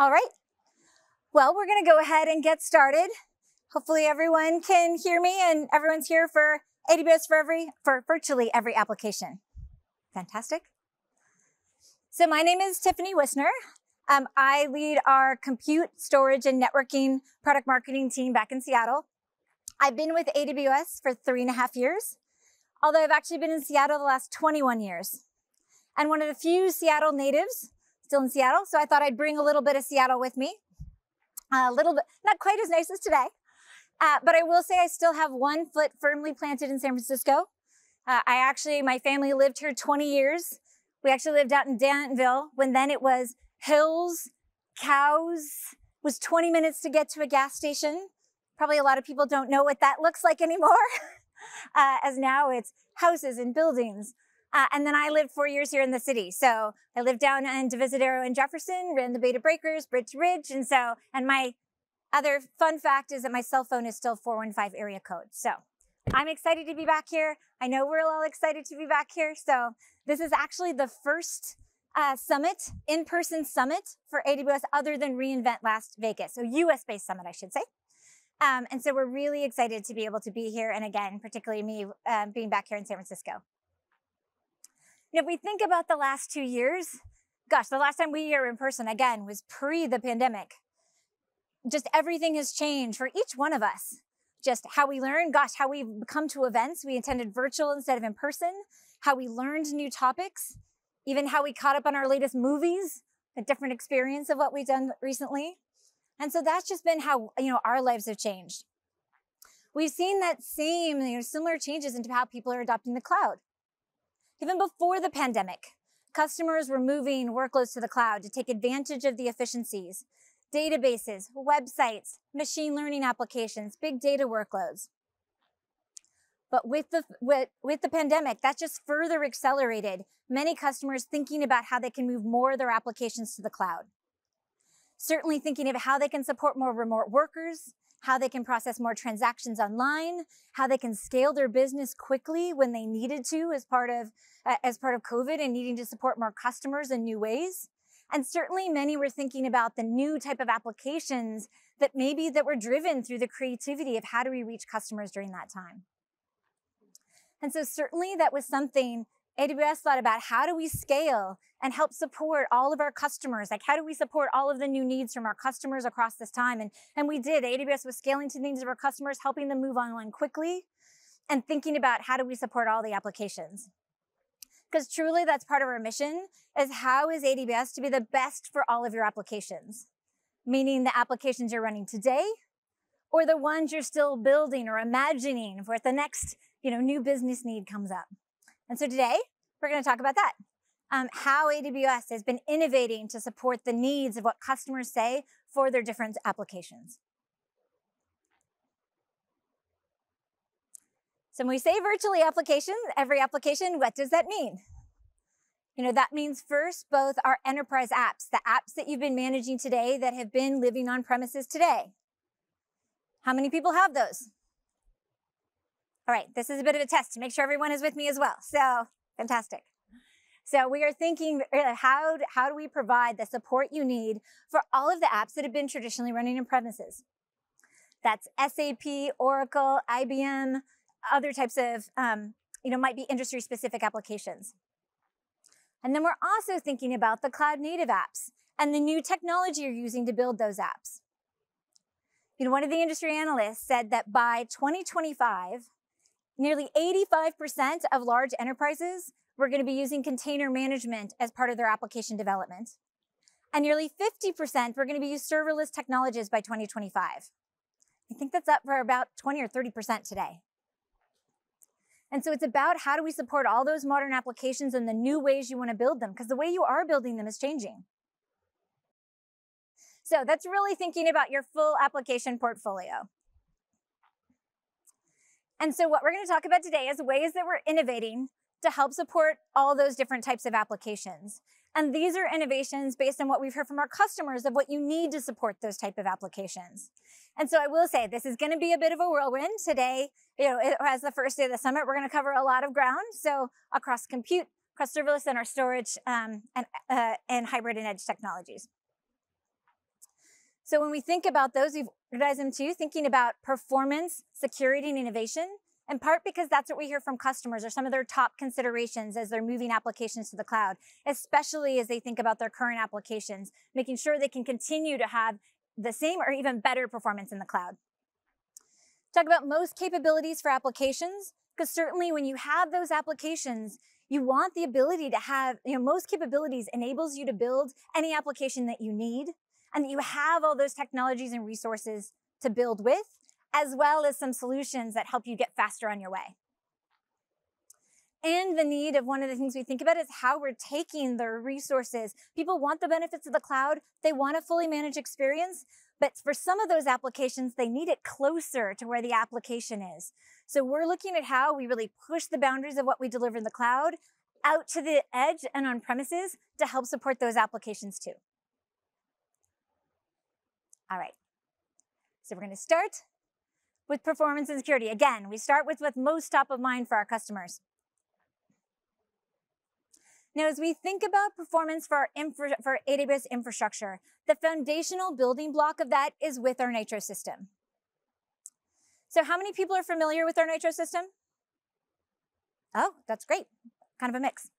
All right. Well, we're going to go ahead and get started. Hopefully everyone can hear me and everyone's here for AWS for virtually every application. Fantastic. So my name is Tiffany Wisner. I lead our compute, storage, and networking product marketing team back in Seattle. I've been with AWS for 3.5 years, although I've actually been in Seattle the last 21 years. And one of the few Seattle natives still in Seattle, so I thought I'd bring a little bit of Seattle with me. A little bit, not quite as nice as today, but I will say I still have one foot firmly planted in San Francisco. My family lived here 20 years. We actually lived out in Dantonville when then it was hills, cows, was 20 minutes to get to a gas station. Probably a lot of people don't know what that looks like anymore, as now it's houses and buildings. And then I lived 4 years here in the city. So I lived down in Divisadero and Jefferson, ran the Beta Breakers, Bridge Ridge. And my other fun fact is that my cell phone is still 415 area code. So I'm excited to be back here. I know we're all excited to be back here. So this is actually the first summit, in-person summit for AWS other than reInvent Las Vegas. So US-based summit, I should say. And so we're really excited to be able to be here. And again, particularly me being back here in San Francisco. If we think about the last 2 years, gosh, the last time we were in person, again, was pre the pandemic. Just everything has changed for each one of us. Just how we learn, gosh, how we come to events. We attended virtual instead of in person, how we learned new topics, even how we caught up on our latest movies, a different experience of what we've done recently. And so that's just been how, our lives have changed. We've seen that same, similar changes into how people are adopting the cloud. Even before the pandemic, customers were moving workloads to the cloud to take advantage of the efficiencies, databases, websites, machine learning applications, big data workloads. But with the pandemic, that just further accelerated many customers thinking about how they can move more of their applications to the cloud. Certainly thinking of how they can support more remote workers, how they can process more transactions online, how they can scale their business quickly when they needed to as part of COVID and needing to support more customers in new ways. And certainly many were thinking about the new type of applications that were driven through the creativity of how do we reach customers during that time. And so certainly that was something AWS thought about. How do we scale and help support all of our customers? Like, how do we support all of the new needs from our customers across this time? And we did. AWS was scaling to the needs of our customers, helping them move online quickly, and thinking about how do we support all the applications. Because truly, that's part of our mission, is how is AWS to be the best for all of your applications? Meaning the applications you're running today, or the ones you're still building or imagining for the next, new business need comes up. And so today, we're going to talk about that. How AWS has been innovating to support the needs of what customers say for their different applications. So when we say virtually applications, every application, what does that mean? That means first, both our enterprise apps, the apps that you've been managing today that have been living on premises today. How many people have those? All right, this is a bit of a test to make sure everyone is with me as well. So, fantastic. So we are thinking, how do we provide the support you need for all of the apps that have been traditionally running in premises? That's SAP, Oracle, IBM, other types of, might be industry-specific applications. And then we're also thinking about the cloud-native apps and the new technology you're using to build those apps. One of the industry analysts said that by 2025, nearly 85% of large enterprises were going to be using container management as part of their application development. And nearly 50% were going to be using serverless technologies by 2025. I think that's up for about 20 or 30% today. And so it's about how do we support all those modern applications and the new ways you want to build them, because the way you are building them is changing. So that's really thinking about your full application portfolio. And so what we're going to talk about today is ways that we're innovating to help support all those different types of applications. And these are innovations based on what we've heard from our customers of what you need to support those type of applications. And so I will say this is going to be a bit of a whirlwind today. As the first day of the summit, we're going to cover a lot of ground. So across compute, across serverless and our storage, and hybrid and edge technologies. So when we think about those, we've organized them too, thinking about performance, security, and innovation, in part because that's what we hear from customers or some of their top considerations as they're moving applications to the cloud, especially as they think about their current applications, making sure they can continue to have the same or even better performance in the cloud. Talk about most capabilities for applications, because certainly when you have those applications, you want the ability to have, most capabilities enables you to build any application that you need, and that you have all those technologies and resources to build with, as well as some solutions that help you get faster on your way. And the need of one of the things we think about is how we're taking the resources. People want the benefits of the cloud. They want a fully managed experience. But for some of those applications, they need it closer to where the application is. So we're looking at how we really push the boundaries of what we deliver in the cloud out to the edge and on premises to help support those applications too. All right. So we're going to start with performance and security. Again, we start with what's most top of mind for our customers. Now, as we think about performance for AWS infrastructure, the foundational building block of that is with our Nitro system. So how many people are familiar with our Nitro system? Oh, that's great. Kind of a mix.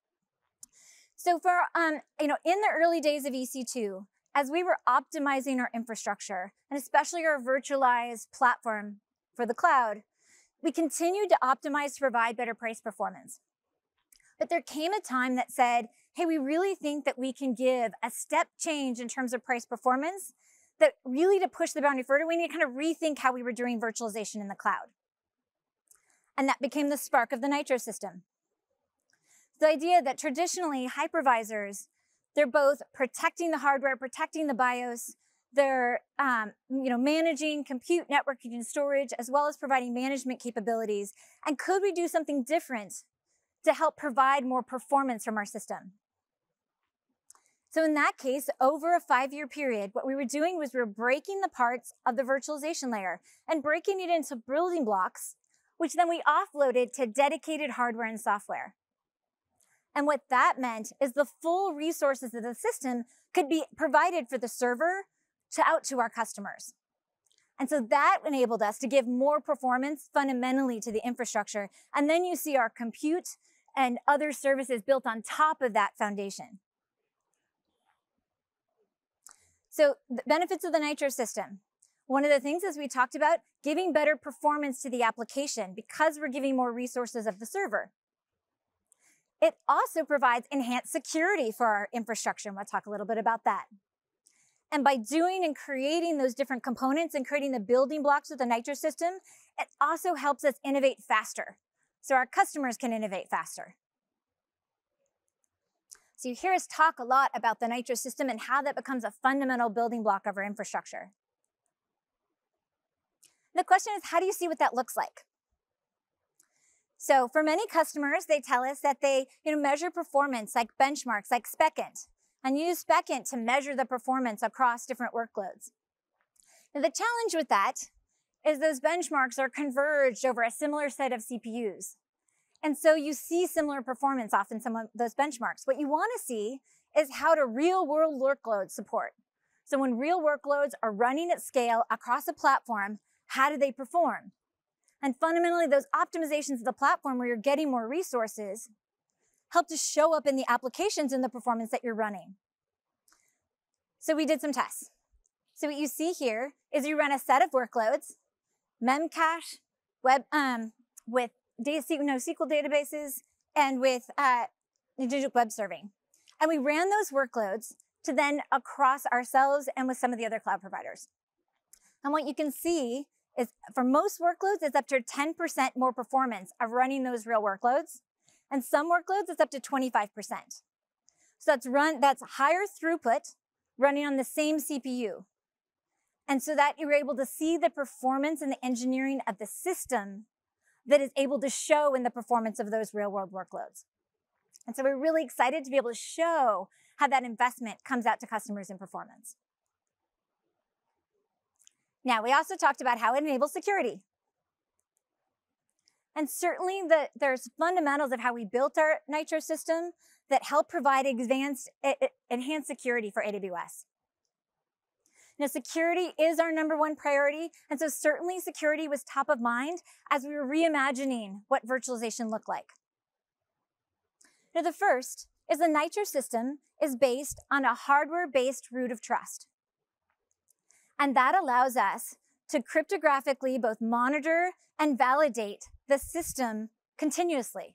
So for, in the early days of EC2, as we were optimizing our infrastructure, and especially our virtualized platform for the cloud, we continued to optimize to provide better price performance. But there came a time that said, hey, we really think that we can give a step change in terms of price performance, that really to push the boundary further, we need to kind of rethink how we were doing virtualization in the cloud. And that became the spark of the Nitro system. The idea that traditionally hypervisors, they're both protecting the hardware, protecting the BIOS, they're managing compute, networking, and storage, as well as providing management capabilities. And could we do something different to help provide more performance from our system? So in that case, over a 5-year period, what we were doing was we were breaking the parts of the virtualization layer and breaking it into building blocks, which then we offloaded to dedicated hardware and software. And what that meant is the full resources of the system could be provided for the server out to our customers. And so that enabled us to give more performance fundamentally to the infrastructure. And then you see our compute and other services built on top of that foundation. So the benefits of the Nitro system. One of the things is we talked about giving better performance to the application because we're giving more resources of the server. It also provides enhanced security for our infrastructure, and we'll talk a little bit about that. And by doing and creating those different components and creating the building blocks of the Nitro system, it also helps us innovate faster, so our customers can innovate faster. So you hear us talk a lot about the Nitro system and how that becomes a fundamental building block of our infrastructure. The question is, how do you see what that looks like? So for many customers, they tell us that they measure performance like benchmarks, like SpecInt, and use SpecInt to measure the performance across different workloads. Now, the challenge with that is those benchmarks are converged over a similar set of CPUs. And so you see similar performance off in some of those benchmarks. What you want to see is how do real-world workloads support. So when real workloads are running at scale across a platform, how do they perform? And fundamentally, those optimizations of the platform where you're getting more resources help to show up in the applications and the performance that you're running. So we did some tests. So what you see here is you run a set of workloads, Memcache, with SQL databases, and with digital web serving. And we ran those workloads to then across ourselves and with some of the other cloud providers. And what you can see is for most workloads, it's up to 10% more performance of running those real workloads. And some workloads, it's up to 25%. So that's higher throughput running on the same CPU. And so that you're able to see the performance and the engineering of the system that is able to show in the performance of those real world workloads. And so we're really excited to be able to show how that investment comes out to customers in performance. Now, we also talked about how it enables security. And certainly there's fundamentals of how we built our Nitro system that help provide enhanced security for AWS. Now, security is our #1 priority, and so certainly security was top of mind as we were reimagining what virtualization looked like. Now, the first is the Nitro system is based on a hardware-based root of trust. And that allows us to cryptographically both monitor and validate the system continuously.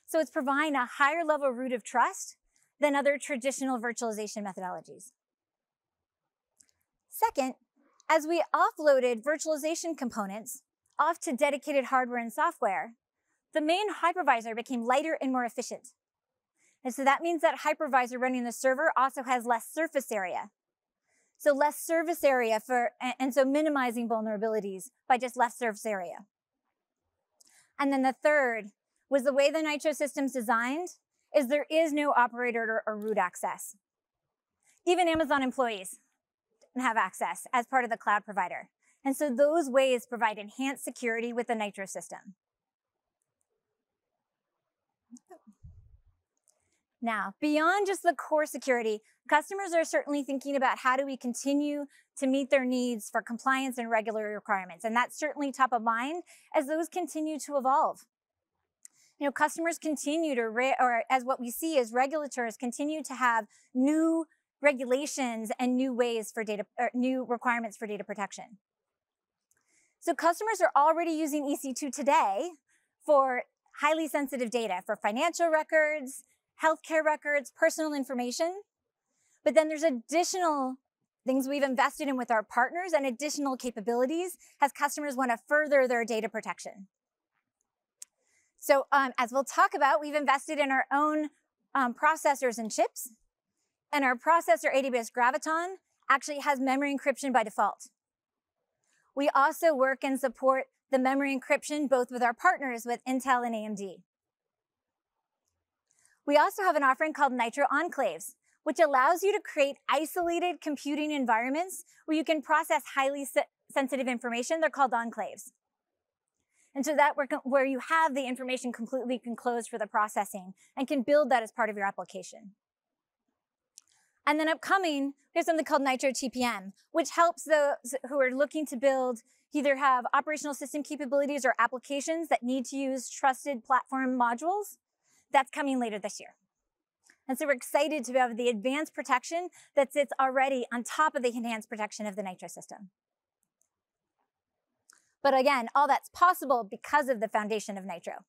So it's providing a higher level root of trust than other traditional virtualization methodologies. Second, as we offloaded virtualization components off to dedicated hardware and software, the main hypervisor became lighter and more efficient. And so that means that hypervisor running the server also has less surface area. So less surface area and so minimizing vulnerabilities by just less surface area. And then the third was the way the Nitro system's designed is there is no operator or root access. Even Amazon employees don't have access as part of the cloud provider. And so those ways provide enhanced security with the Nitro system. Now, beyond just the core security, customers are certainly thinking about how do we continue to meet their needs for compliance and regulatory requirements. And that's certainly top of mind as those continue to evolve. You know, customers continue to, or as what we see as regulators continue to have new regulations and new ways for data, or new requirements for data protection. So customers are already using EC2 today for highly sensitive data for financial records, healthcare records, personal information. But then there's additional things we've invested in with our partners and additional capabilities as customers want to further their data protection. So as we'll talk about, we've invested in our own processors and chips. And our processor, AWS Graviton, actually has memory encryption by default. We also work and support the memory encryption both with our partners with Intel and AMD. We also have an offering called Nitro Enclaves, which allows you to create isolated computing environments where you can process highly sensitive information. They're called enclaves. And so that where you have the information completely enclosed for the processing and can build that as part of your application. And then upcoming, there's something called Nitro Tpm, which helps those who are looking to build, either have operational system capabilities or applications that need to use trusted platform modules. That's coming later this year. And so we're excited to have the advanced protection that sits already on top of the enhanced protection of the Nitro system. But again, all that's possible because of the foundation of Nitro.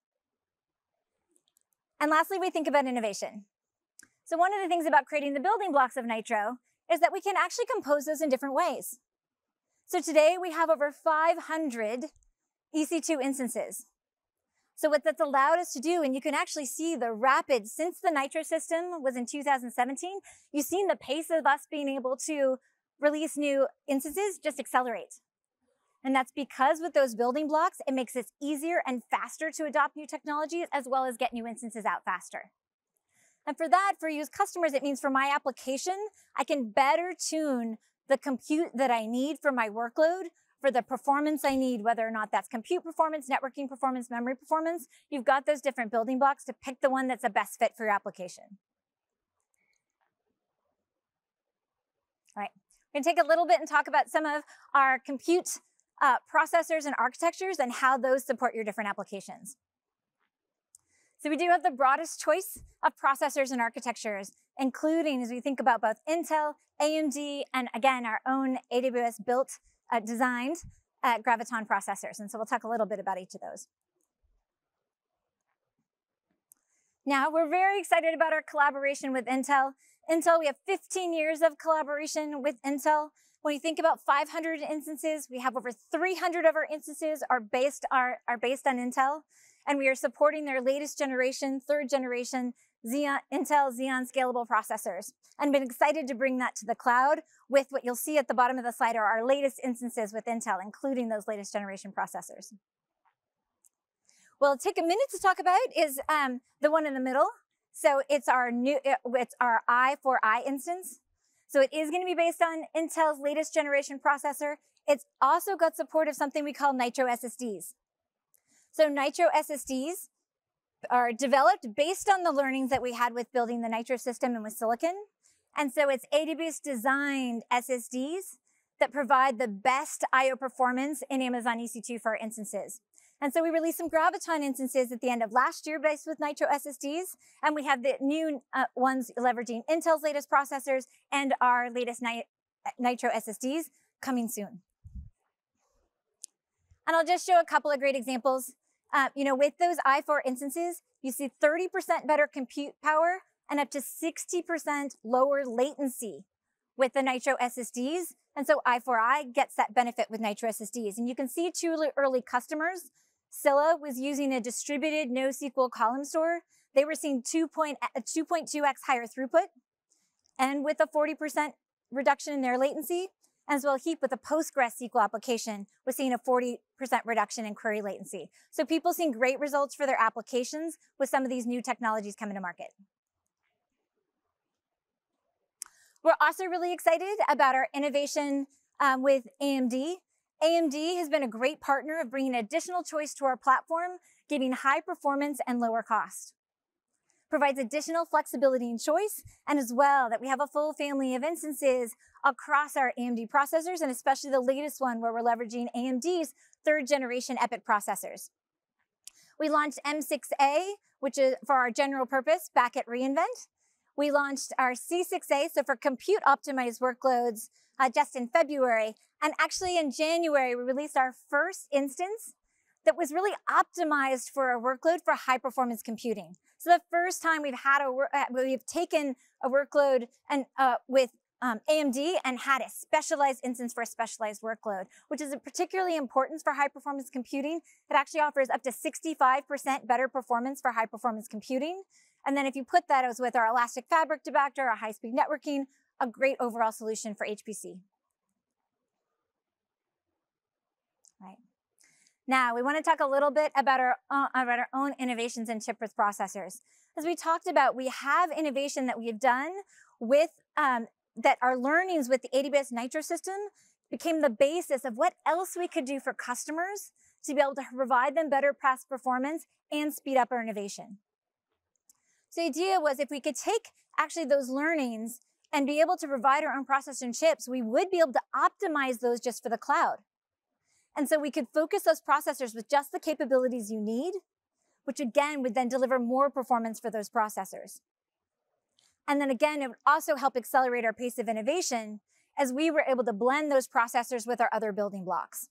And lastly, we think about innovation. So one of the things about creating the building blocks of Nitro is that we can actually compose those in different ways. So today we have over 500 EC2 instances. So what that's allowed us to do, and you can actually see the rapid, since the Nitro system was in 2017, you've seen the pace of us being able to release new instances just accelerate. And that's because with those building blocks, it makes it easier and faster to adopt new technologies as well as get new instances out faster. And for that, for you as customers, it means for my application, I can better tune the compute that I need for my workload, for the performance I need, whether or not that's compute performance, networking performance, memory performance. You've got those different building blocks to pick the one that's the best fit for your application. All right, we're gonna take a little bit and talk about some of our compute processors and architectures and how those support your different applications. So we do have the broadest choice of processors and architectures, including as we think about both Intel, AMD, and again, our own AWS built, designed Graviton processors. And so we'll talk a little bit about each of those. Now, we're very excited about our collaboration with Intel. Intel, we have 15 years of collaboration with Intel. When you think about 500 instances, we have over 300 of our instances are based on Intel. And we are supporting their latest generation, third generation Intel Xeon scalable processors. And been excited to bring that to the cloud with what you'll see at the bottom of the slide are our latest instances with Intel, including those latest generation processors. What I'll take a minute to talk about is the one in the middle. So it's our i4i instance. So it is going to be based on Intel's latest generation processor. It's also got support of something we call Nitro SSDs. So Nitro SSDs are developed based on the learnings that we had with building the Nitro system and with silicon. And so it's AWS designed SSDs that provide the best I/O performance in Amazon EC2 for our instances. And so we released some Graviton instances at the end of last year based with Nitro SSDs, and we have the new ones leveraging Intel's latest processors and our latest Nitro SSDs coming soon. And I'll just show a couple of great examples. With those i4 instances, you see 30% better compute power and up to 60% lower latency with the Nitro SSDs. And so i4i gets that benefit with Nitro SSDs. And you can see two early customers. Scylla was using a distributed NoSQL column store. They were seeing 2.2x higher throughput and with a 40% reduction in their latency, as well Heap with a PostgreSQL application was seeing a 40% reduction in query latency. So people seeing great results for their applications with some of these new technologies coming to market. We're also really excited about our innovation with AMD. AMD has been a great partner of bringing additional choice to our platform, giving high performance and lower cost. Provides additional flexibility and choice, and as well that we have a full family of instances across our AMD processors, and especially the latest one where we're leveraging AMD's 3rd generation EPYC processors. We launched M6A, which is for our general purpose back at reInvent. We launched our C6A, so for compute optimized workloads, just in February. And actually in January, we released our first instance that was really optimized for a workload for high performance computing. So the first time we've taken a workload and with AMD and had a specialized instance for a specialized workload, which is particularly important for high performance computing. It actually offers up to 65% better performance for high performance computing. And then if you put that as with our Elastic Fabric debugger, our high speed networking, a great overall solution for HPC. Right. Now, we want to talk a little bit about our own innovations in chip with processors. As we talked about, we have innovation that we have done with, that our learnings with the AWS Nitro system became the basis of what else we could do for customers to be able to provide them better past performance and speed up our innovation. So the idea was if we could take actually those learnings and be able to provide our own processor and chips, we would be able to optimize those just for the cloud. And so we could focus those processors with just the capabilities you need, which again would then deliver more performance for those processors. And then again, it would also help accelerate our pace of innovation as we were able to blend those processors with our other building blocks.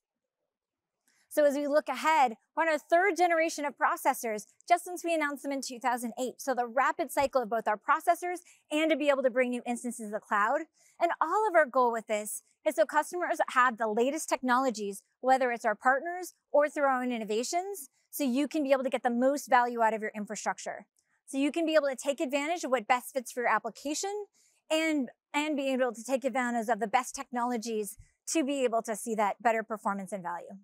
So as we look ahead, we're on our 3rd generation of processors just since we announced them in 2008. So the rapid cycle of both our processors and to be able to bring new instances to the cloud. And all of our goal with this is so customers have the latest technologies, whether it's our partners or through our own innovations, so you can be able to get the most value out of your infrastructure. So you can be able to take advantage of what best fits for your application and be able to take advantage of the best technologies to be able to see that better performance and value.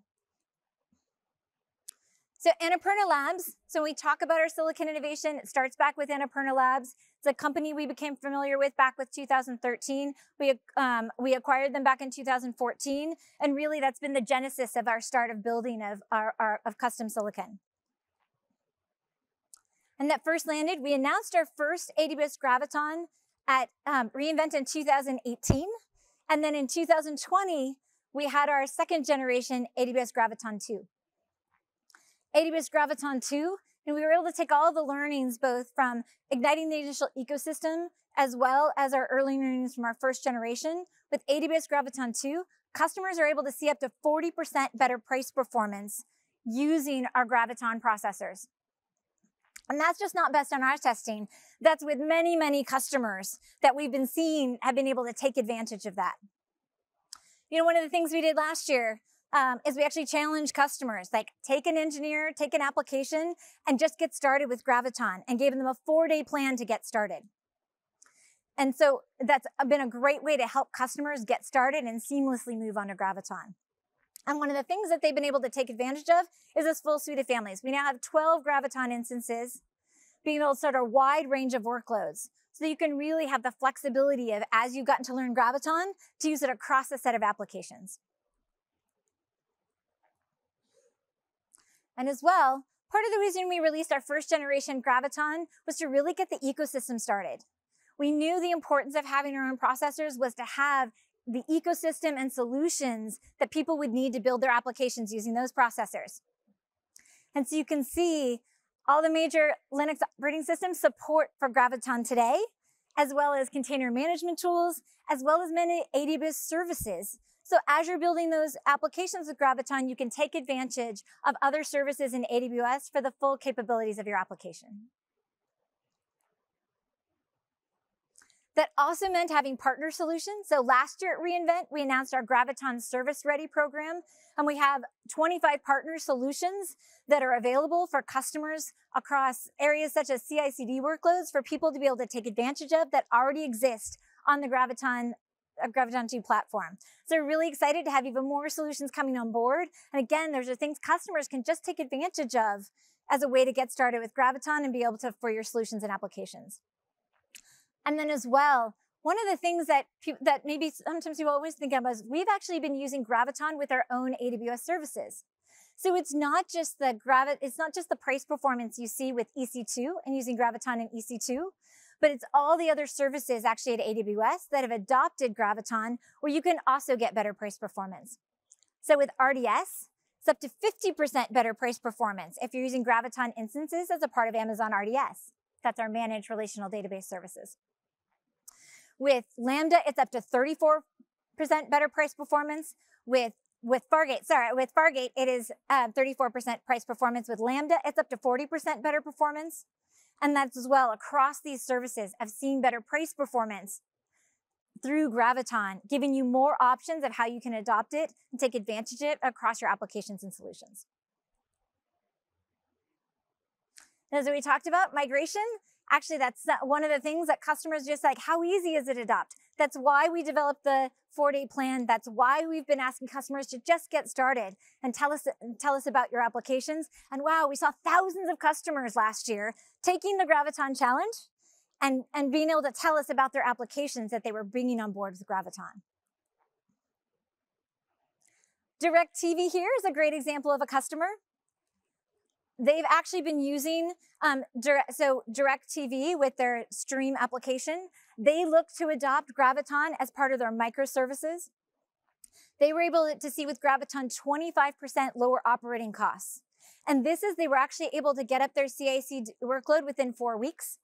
So Annapurna Labs, so when we talk about our silicon innovation, it starts back with Annapurna Labs. It's a company we became familiar with back with 2013. We acquired them back in 2014, and really that's been the genesis of our start of building of custom silicon. And that first landed, we announced our first AWS Graviton at reInvent in 2018, and then in 2020, we had our 2nd generation AWS Graviton 2. AWS Graviton 2, and we were able to take all of the learnings both from igniting the initial ecosystem as well as our early learnings from our 1st generation. With AWS Graviton 2, customers are able to see up to 40% better price performance using our Graviton processors. And that's just not based on our testing. That's with many, many customers that we've been seeing have been able to take advantage of that. One of the things we did last year is we actually challenged customers, like take an engineer, take an application, and just get started with Graviton, and gave them a 4-day plan to get started. And so that's been a great way to help customers get started and seamlessly move on to Graviton. And one of the things that they've been able to take advantage of is this full suite of families. We now have 12 Graviton instances, being able to start a wide range of workloads. So that you can really have the flexibility of, as you've gotten to learn Graviton, to use it across a set of applications. And as well, part of the reason we released our 1st generation Graviton was to really get the ecosystem started. we knew the importance of having our own processors was to have the ecosystem and solutions that people would need to build their applications using those processors. And so you can see all the major Linux operating systems support for Graviton today, as well as container management tools, as well as many Adibus services. So as you're building those applications with Graviton, you can take advantage of other services in AWS for the full capabilities of your application. That also meant having partner solutions. So last year at reInvent, we announced our Graviton Service Ready program, and we have 25 partner solutions that are available for customers across areas such as CI/CD workloads for people to be able to take advantage of that already exist on the Graviton 2 platform. So we're really excited to have even more solutions coming on board. And again, those are things customers can just take advantage of as a way to get started with Graviton and be able to for your solutions and applications. And then as well, one of the things that maybe sometimes people always think of is we've actually been using Graviton with our own AWS services. So it's not just the price performance you see with EC2 and using Graviton in EC2, but it's all the other services actually at AWS that have adopted Graviton where you can also get better price performance. So with RDS, it's up to 50% better price performance if you're using Graviton instances as a part of Amazon RDS. That's our managed relational database services. With Lambda, it's up to 34% better price performance. With Fargate, it is 34% price performance. With Lambda, it's up to 40% better performance. And that's as well across these services of seeing better price performance through Graviton, giving you more options of how you can adopt it and take advantage of it across your applications and solutions. As we talked about, migration, actually that's one of the things that customers just like, how easy is it to adopt? That's why we developed the 4-day plan. That's why we've been asking customers to just get started and tell us about your applications. And wow, we saw thousands of customers last year taking the Graviton challenge and being able to tell us about their applications that they were bringing on board with Graviton. DirecTV here is a great example of a customer. They've actually been using DirecTV with their stream application. They look to adopt Graviton as part of their microservices. They were able to see with Graviton 25% lower operating costs. And this is, they were actually able to get up their CI/CD workload within 4 weeks.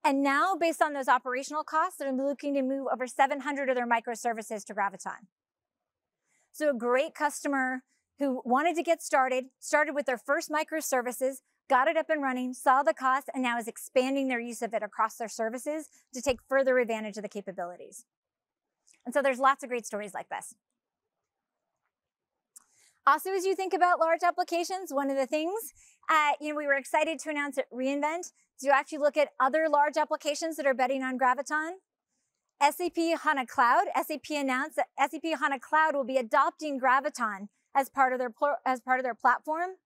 And now, based on those operational costs, they're looking to move over 700 of their microservices to Graviton. So a great customer who wanted to get started with their first microservices, got it up and running, saw the cost, and now is expanding their use of it across their services to take further advantage of the capabilities. And so there's lots of great stories like this. Also, as you think about large applications, one of the things we were excited to announce at reInvent is you actually look at other large applications that are betting on Graviton. SAP HANA Cloud, SAP announced that SAP HANA Cloud will be adopting Graviton as part of their platform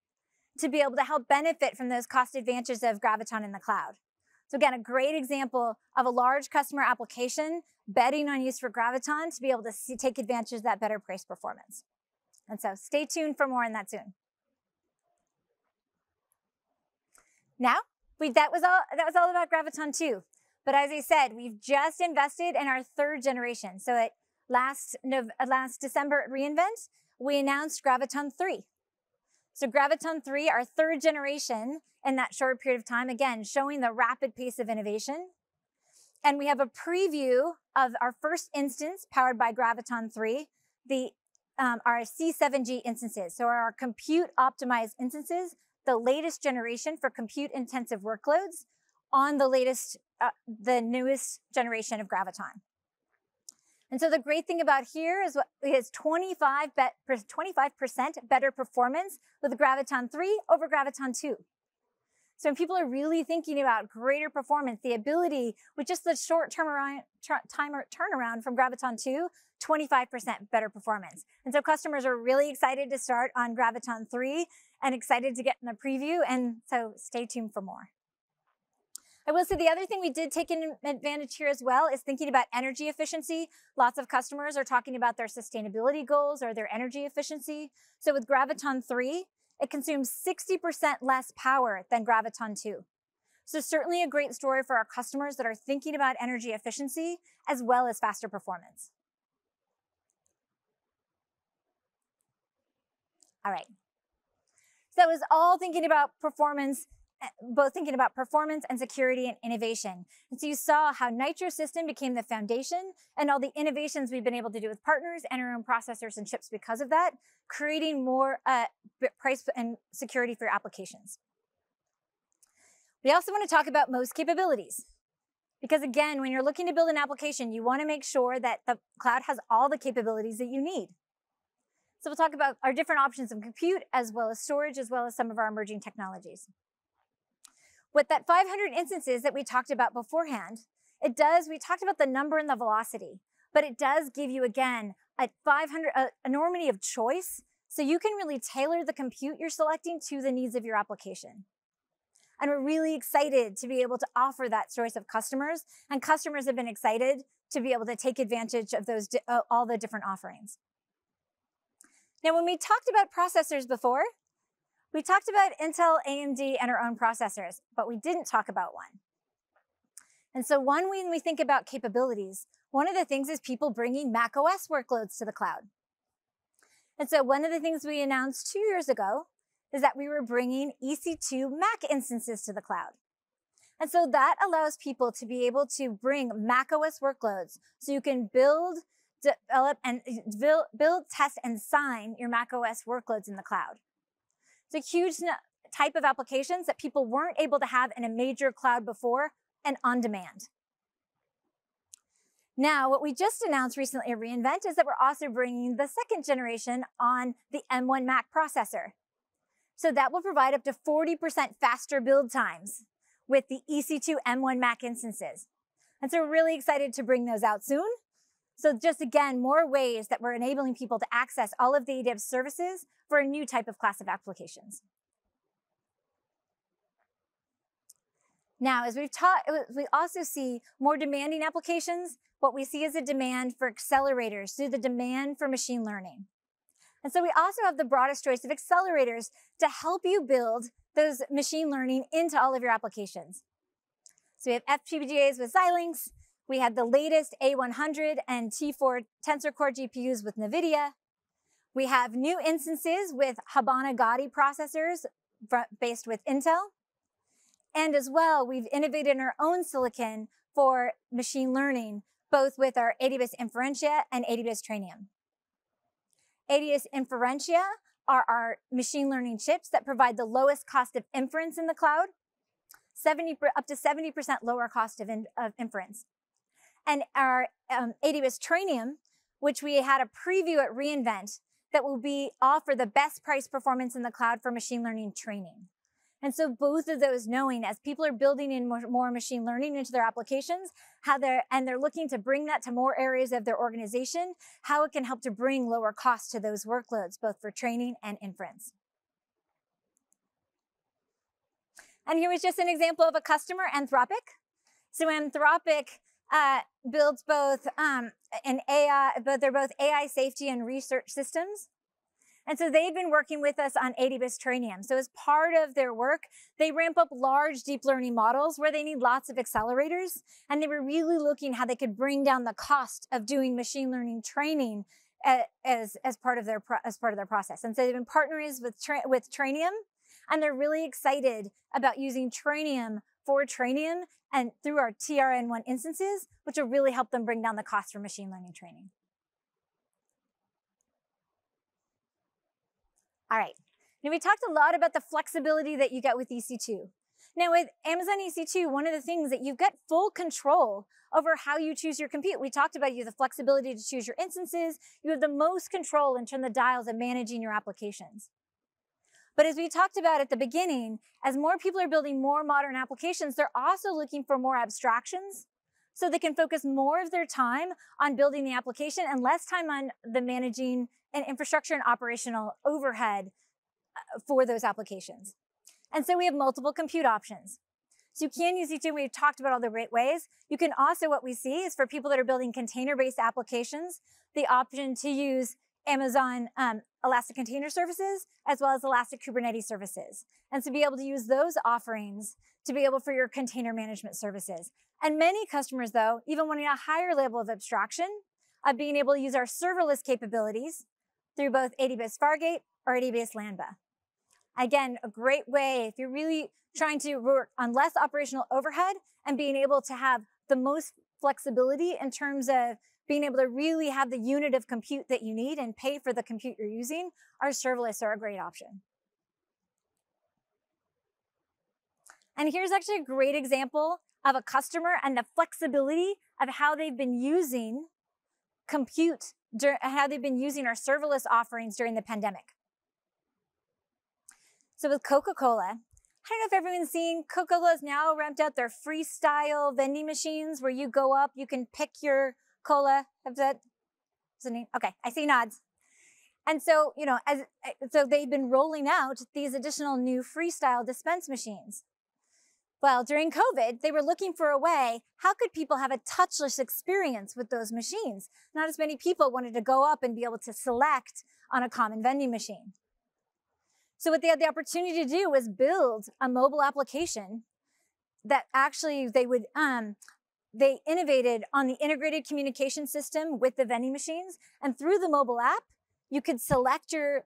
to be able to help benefit from those cost advantages of Graviton in the cloud. So again, a great example of a large customer application betting on use for Graviton to be able to take advantage of that better price performance. And so stay tuned for more on that soon. Now, that was all about Graviton 2. But as I said, we've just invested in our 3rd generation. So at last December at reInvent, we announced Graviton 3. So Graviton 3, our 3rd generation in that short period of time, again, showing the rapid pace of innovation. And we have a preview of our first instance powered by Graviton 3, our C7G instances. So our compute optimized instances, the latest generation for compute intensive workloads on the newest generation of Graviton. And so the great thing about here is 25% better performance with Graviton 3 over Graviton 2. So when people are really thinking about greater performance, the ability with just the short turnaround from Graviton 2, 25% better performance. And so customers are really excited to start on Graviton 3 and excited to get in the preview. And so stay tuned for more. I will say the other thing we did take an advantage here as well is thinking about energy efficiency. Lots of customers are talking about their sustainability goals or their energy efficiency. So with Graviton 3, it consumes 60% less power than Graviton 2. So certainly a great story for our customers that are thinking about energy efficiency as well as faster performance. All right. So it was all thinking about performance, both thinking about performance and security and innovation. And so you saw how Nitrous system became the foundation and all the innovations we've been able to do with partners and our own processors and chips because of that, creating more price and security for your applications. We also want to talk about most capabilities. Because again, when you're looking to build an application, you want to make sure that the cloud has all the capabilities that you need. So we'll talk about our different options of compute, as well as storage, as well as some of our emerging technologies. With that 500 instances that we talked about beforehand, we talked about the number and the velocity, but it does give you, again, a enormity of choice, so you can really tailor the compute you're selecting to the needs of your application. And we're really excited to be able to offer that choice of customers, and customers have been excited to be able to take advantage of those all the different offerings. Now, when we talked about processors before, we talked about Intel, AMD, and our own processors, but we didn't talk about one. And so when we think about capabilities, one of the things is people bringing macOS workloads to the cloud. And so one of the things we announced 2 years ago is that we were bringing EC2 Mac instances to the cloud. And so that allows people to be able to bring macOS workloads, so you can build, test, and sign your macOS workloads in the cloud. It's a huge type of applications that people weren't able to have in a major cloud before and on demand. Now, what we just announced recently at reInvent is that we're also bringing the second generation on the M1 Mac processor. So that will provide up to 40% faster build times with the EC2 M1 Mac instances. And so we're really excited to bring those out soon. So just again, more ways that we're enabling people to access all of the Adibus services for a new type of class of applications. Now, as we've taught, we also see more demanding applications. What we see is a demand for accelerators, through the demand for machine learning. And so we also have the broadest choice of accelerators to help you build those machine learning into all of your applications. So we have FPGAs with Xilinx. We have the latest A100 and T4 Tensor Core GPUs with NVIDIA. We have new instances with Habana Gaudi processors based with Intel. And as well, we've innovated in our own silicon for machine learning, both with our Adibus Inferentia and Adibus Trainium. Adibus Inferentia are our machine learning chips that provide the lowest cost of inference in the cloud, up to 70% lower cost of inference. And our Adibus Trainium, which we had a preview at reInvent, that will offer the best price performance in the cloud for machine learning training. And so both of those, knowing as people are building in more machine learning into their applications, they're looking to bring that to more areas of their organization, how it can help to bring lower costs to those workloads, both for training and inference. And here was just an example of a customer, Anthropic. So Anthropic builds both they're both AI safety and research systems. And so they've been working with us on Adibus Trainium. So as part of their work, they ramp up large deep learning models where they need lots of accelerators. And they were really looking how they could bring down the cost of doing machine learning training as part of their process. And so they've been partners with Trainium, and they're really excited about using Trainium for Trainium and through our TRN1 instances, which will really help them bring down the cost for machine learning training. All right, now we talked a lot about the flexibility that you get with EC2. Now with Amazon EC2, one of the things that you've got full control over how you choose your compute. We talked about you have the flexibility to choose your instances. You have the most control and turn the dials of managing your applications. But as we talked about at the beginning, as more people are building more modern applications, they're also looking for more abstractions so they can focus more of their time on building the application and less time on the managing and infrastructure and operational overhead for those applications. And so we have multiple compute options. So you can use EC2, we've talked about all the great ways. You can also, what we see is for people that are building container-based applications, the option to use Amazon Elastic Container Services, as well as Elastic Kubernetes Services. And so be able to use those offerings to be able for your container management services. And many customers, though, even wanting a higher level of abstraction, of being able to use our serverless capabilities through both AWS Fargate or AWS Lambda. Again, a great way if you're really trying to work on less operational overhead and being able to have the most flexibility in terms of being able to really have the unit of compute that you need and pay for the compute you're using, our serverless are a great option. And here's actually a great example of a customer and the flexibility of how they've been using compute, how they've been using our serverless offerings during the pandemic. So with Coca-Cola, I don't know if everyone's seen, Coca-Cola's now ramped out their freestyle vending machines where you go up, you can pick your cola. Is that the name? Okay, I see nods. And so, you know, so they've been rolling out these additional new freestyle dispense machines. Well, during COVID, they were looking for a way, how could people have a touchless experience with those machines? Not as many people wanted to go up and be able to select on a common vending machine. So what they had the opportunity to do was build a mobile application that actually they innovated on the integrated communication system with the vending machines. And through the mobile app, you could select your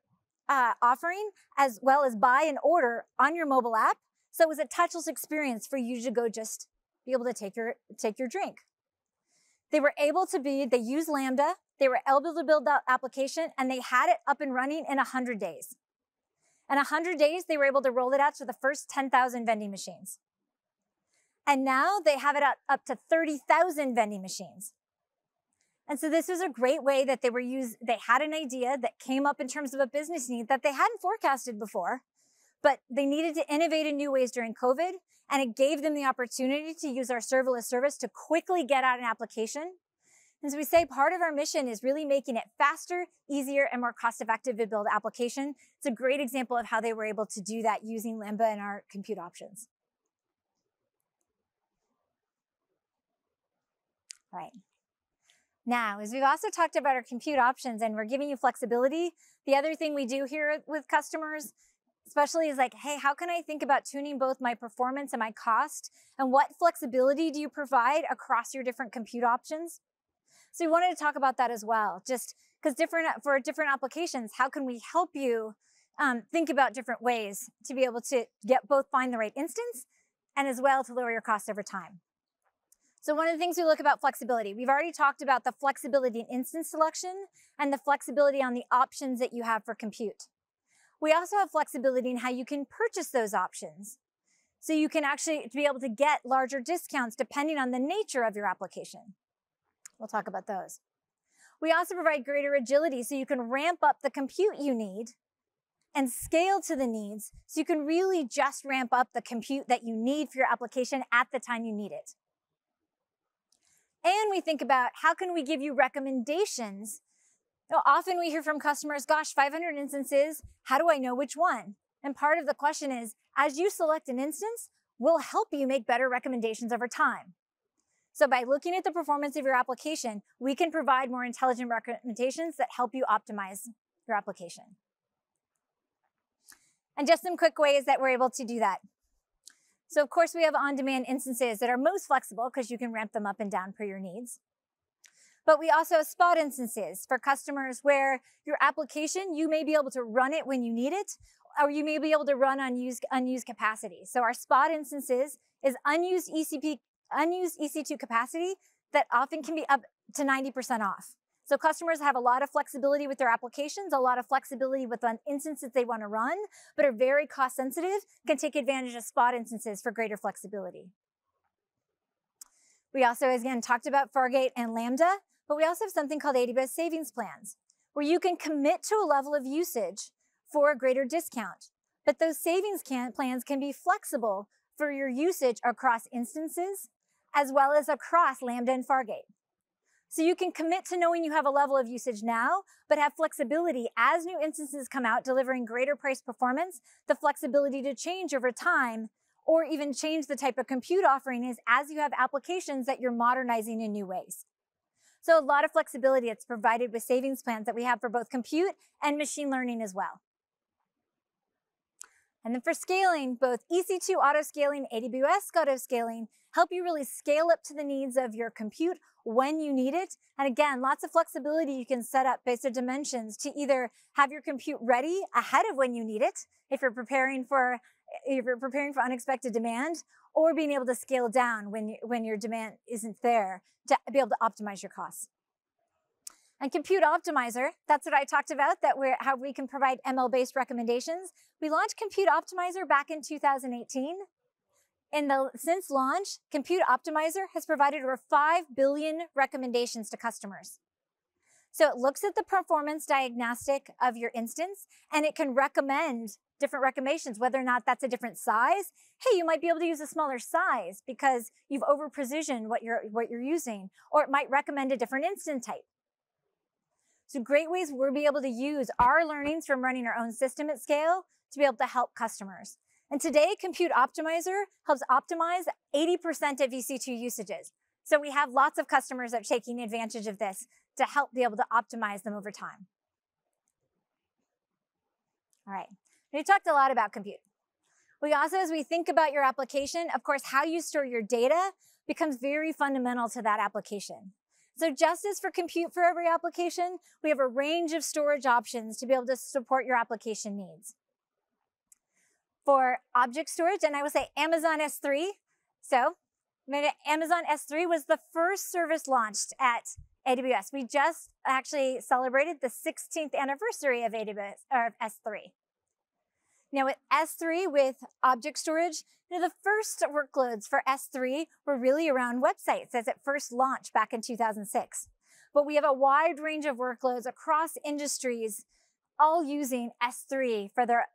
offering as well as buy and order on your mobile app. So it was a touchless experience for you to go just be able to take your drink. They used Lambda, they were able to build that application, and they had it up and running in 100 days. In 100 days, they were able to roll it out to the first 10,000 vending machines. And now they have it up to 30,000 vending machines. And so this was a great way that they had an idea that came up in terms of a business need that they hadn't forecasted before, but they needed to innovate in new ways during COVID, and it gave them the opportunity to use our serverless service to quickly get out an application. And so we say part of our mission is really making it faster, easier, and more cost-effective to build application. It's a great example of how they were able to do that using Lambda and our compute options. All right. Now, as we've also talked about our compute options and we're giving you flexibility, the other thing we do here with customers especially is like, hey, how can I think about tuning both my performance and my cost? And what flexibility do you provide across your different compute options? So we wanted to talk about that as well, just because for different applications, how can we help you think about different ways to be able to find the right instance and as well to lower your costs over time. So one of the things we look about flexibility, we've already talked about the flexibility in instance selection and the flexibility on the options that you have for compute. We also have flexibility in how you can purchase those options. So you can actually be able to get larger discounts depending on the nature of your application. We'll talk about those. We also provide greater agility so you can ramp up the compute you need and scale to the needs so you can really just ramp up the compute that you need for your application at the time you need it. And we think about how can we give you recommendations. Now, often we hear from customers, gosh, 500 instances, how do I know which one? And part of the question is, as you select an instance, we'll help you make better recommendations over time. So by looking at the performance of your application, we can provide more intelligent recommendations that help you optimize your application. And just some quick ways that we're able to do that. So of course, we have on-demand instances that are most flexible because you can ramp them up and down per your needs. But we also have spot instances for customers where your application, you may be able to run it when you need it, or you may be able to run unused capacity. So our spot instances is unused EC2 capacity that often can be up to 90% off. So customers have a lot of flexibility with their applications, a lot of flexibility with the instances they want to run, but are very cost sensitive, can take advantage of spot instances for greater flexibility. We also, again, talked about Fargate and Lambda, but we also have something called Adibus savings plans, where you can commit to a level of usage for a greater discount. But those savings plans can be flexible for your usage across instances, as well as across Lambda and Fargate. So you can commit to knowing you have a level of usage now, but have flexibility as new instances come out, delivering greater price performance, the flexibility to change over time, or even change the type of compute offering is as you have applications that you're modernizing in new ways. So a lot of flexibility that's provided with savings plans that we have for both compute and machine learning as well. And then for scaling, both EC2 auto-scaling, AWS auto-scaling help you really scale up to the needs of your compute when you need it. And again, lots of flexibility you can set up based on dimensions to either have your compute ready ahead of when you need it, if you're preparing for unexpected demand, or being able to scale down when your demand isn't there to be able to optimize your costs. And Compute Optimizer, that's what I talked about, how we can provide ML-based recommendations. We launched Compute Optimizer back in 2018. Since launch, Compute Optimizer has provided over 5 billion recommendations to customers. So it looks at the performance diagnostic of your instance, and it can recommend different recommendations, whether or not that's a different size. Hey, you might be able to use a smaller size because you've over-precisioned what you're using, or it might recommend a different instance type. So great ways we'll be able to use our learnings from running our own system at scale to be able to help customers. And today, Compute Optimizer helps optimize 80% of EC2 usages. So we have lots of customers that are taking advantage of this to help be able to optimize them over time. All right, we talked a lot about compute. We also, as we think about your application, of course, how you store your data becomes very fundamental to that application. So just as for compute for every application, we have a range of storage options to be able to support your application needs. For object storage, and I will say Amazon S3. So Amazon S3 was the first service launched at AWS. We just actually celebrated the 16th anniversary of AWS, or S3. Now with S3, with object storage, the first workloads for S3 were really around websites as it first launched back in 2006. But we have a wide range of workloads across industries, all using S3 for their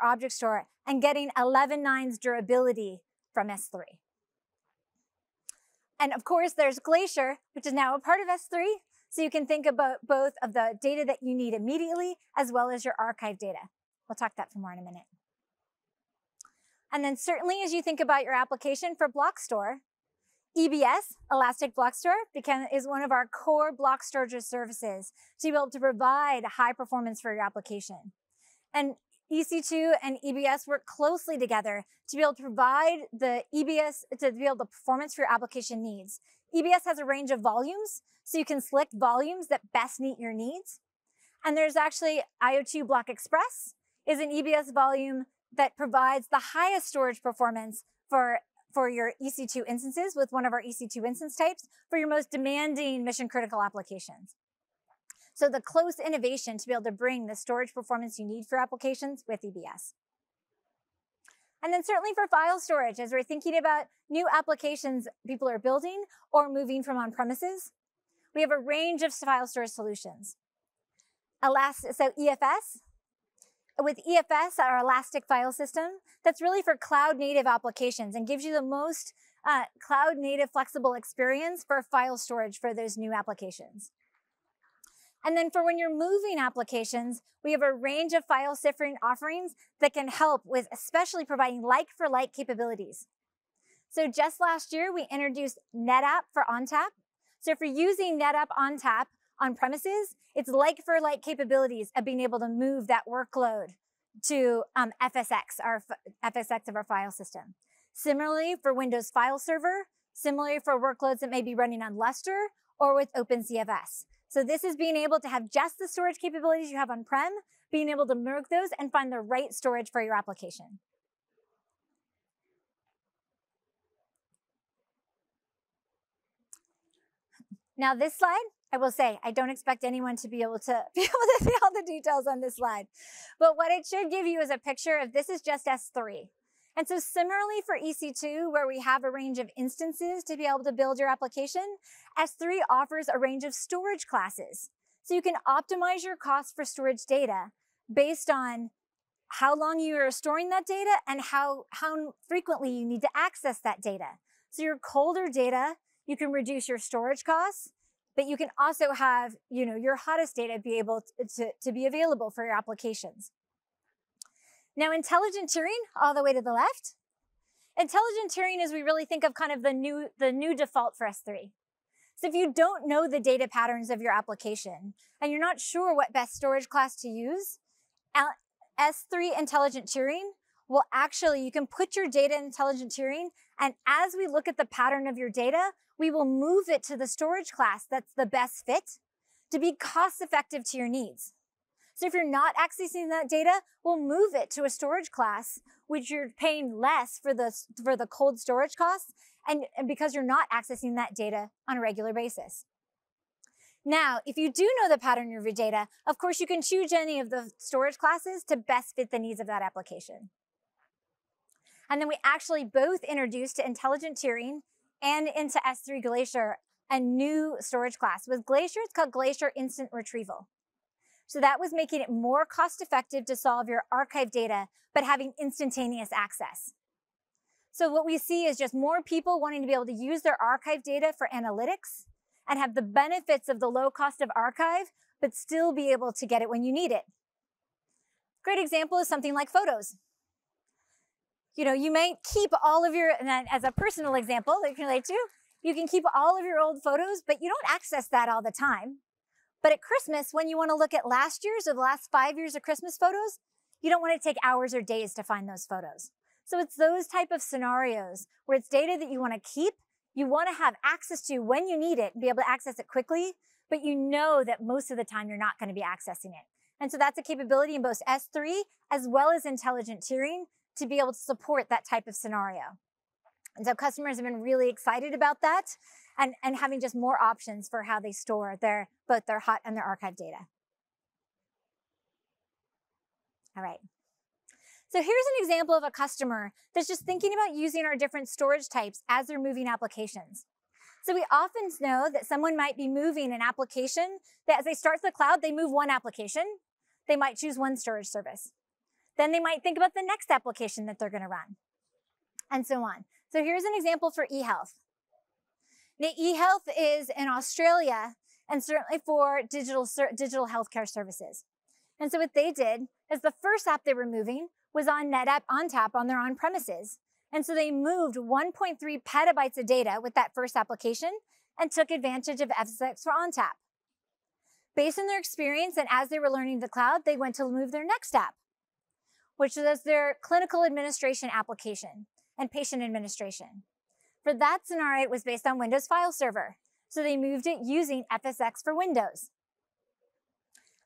object store and getting 11.9's durability from S3. And of course, there's Glacier, which is now a part of S3. So you can think about both of the data that you need immediately, as well as your archive data. We'll talk that more in a minute. And then certainly as you think about your application for block store, EBS, Elastic Block Store, is one of our core block storage services to be able to provide high performance for your application. And EC2 and EBS work closely together to be able to provide the EBS, to be able to performance for your application needs. EBS has a range of volumes, so you can select volumes that best meet your needs. And there's actually IO2 Block Express is an EBS volume that provides the highest storage performance for your EC2 instances with one of our EC2 instance types for your most demanding mission critical applications. So the close innovation to be able to bring the storage performance you need for applications with EBS. And then certainly for file storage, as we're thinking about new applications people are building or moving from on-premises, we have a range of file storage solutions. So EFS, with EFS, our elastic file system, that's really for cloud-native applications and gives you the most cloud-native flexible experience for file storage for those new applications. And then for when you're moving applications, we have a range of file sifting offerings that can help with especially providing like-for-like capabilities. So just last year, we introduced Netapp for Ontap. So if you're using Netapp Ontap on premises, it's like-for-like capabilities of being able to move that workload to FSX of our file system. Similarly, for Windows File Server, similarly for workloads that may be running on Lustre or with OpenCFS. So this is being able to have just the storage capabilities you have on-prem, being able to merge those and find the right storage for your application. Now this slide, I will say, I don't expect anyone to be able to see all the details on this slide. But what it should give you is a picture of this is just S3. And so similarly for EC2, where we have a range of instances to be able to build your application, S3 offers a range of storage classes. So you can optimize your cost for storage data based on how long you are storing that data and how frequently you need to access that data. So your colder data, you can reduce your storage costs, but you can also have, your hottest data be able to be available for your applications. Now, intelligent tiering, all the way to the left. Intelligent tiering is we really think of kind of the new default for S3. So if you don't know the data patterns of your application and you're not sure what best storage class to use, S3 intelligent tiering will actually, you can put your data in intelligent tiering, and as we look at the pattern of your data, we will move it to the storage class that's the best fit to be cost effective to your needs. So if you're not accessing that data, we'll move it to a storage class, which you're paying less for the cold storage costs, and because you're not accessing that data on a regular basis. Now, if you do know the pattern of your data, of course you can choose any of the storage classes to best fit the needs of that application. And then we actually both introduced to intelligent tiering and into S3 Glacier a new storage class. With Glacier, it's called Glacier Instant Retrieval. So that was making it more cost effective to solve your archive data, but having instantaneous access. So what we see is just more people wanting to be able to use their archive data for analytics and have the benefits of the low cost of archive, but still be able to get it when you need it. Great example is something like photos. You know, you might keep all of your, and as a personal example that you can relate to, you can keep all of your old photos, but you don't access that all the time. But at Christmas, when you want to look at last year's or the last 5 years of Christmas photos, you don't want to take hours or days to find those photos. So it's those type of scenarios where it's data that you want to keep, you want to have access to when you need it and be able to access it quickly, but you know that most of the time you're not going to be accessing it. And so that's a capability in both S3 as well as intelligent tiering to be able to support that type of scenario. And so customers have been really excited about that and having just more options for how they store both their hot and their archive data. All right. So here's an example of a customer that's just thinking about using our different storage types as they're moving applications. So we often know that someone might be moving an application that as they start the cloud, they move one application. They might choose one storage service. Then they might think about the next application that they're going to run, and so on. So here's an example for eHealth. Now, eHealth is in Australia and certainly for digital healthcare services. And so what they did is the first app they were moving was on Netapp Ontap on their on-premises. And so they moved 1.3 petabytes of data with that first application and took advantage of FSx for Ontap. Based on their experience and as they were learning the cloud, they went to move their next app, which was their clinical administration application and patient administration. For that scenario, it was based on Windows File Server. So they moved it using FSx for Windows.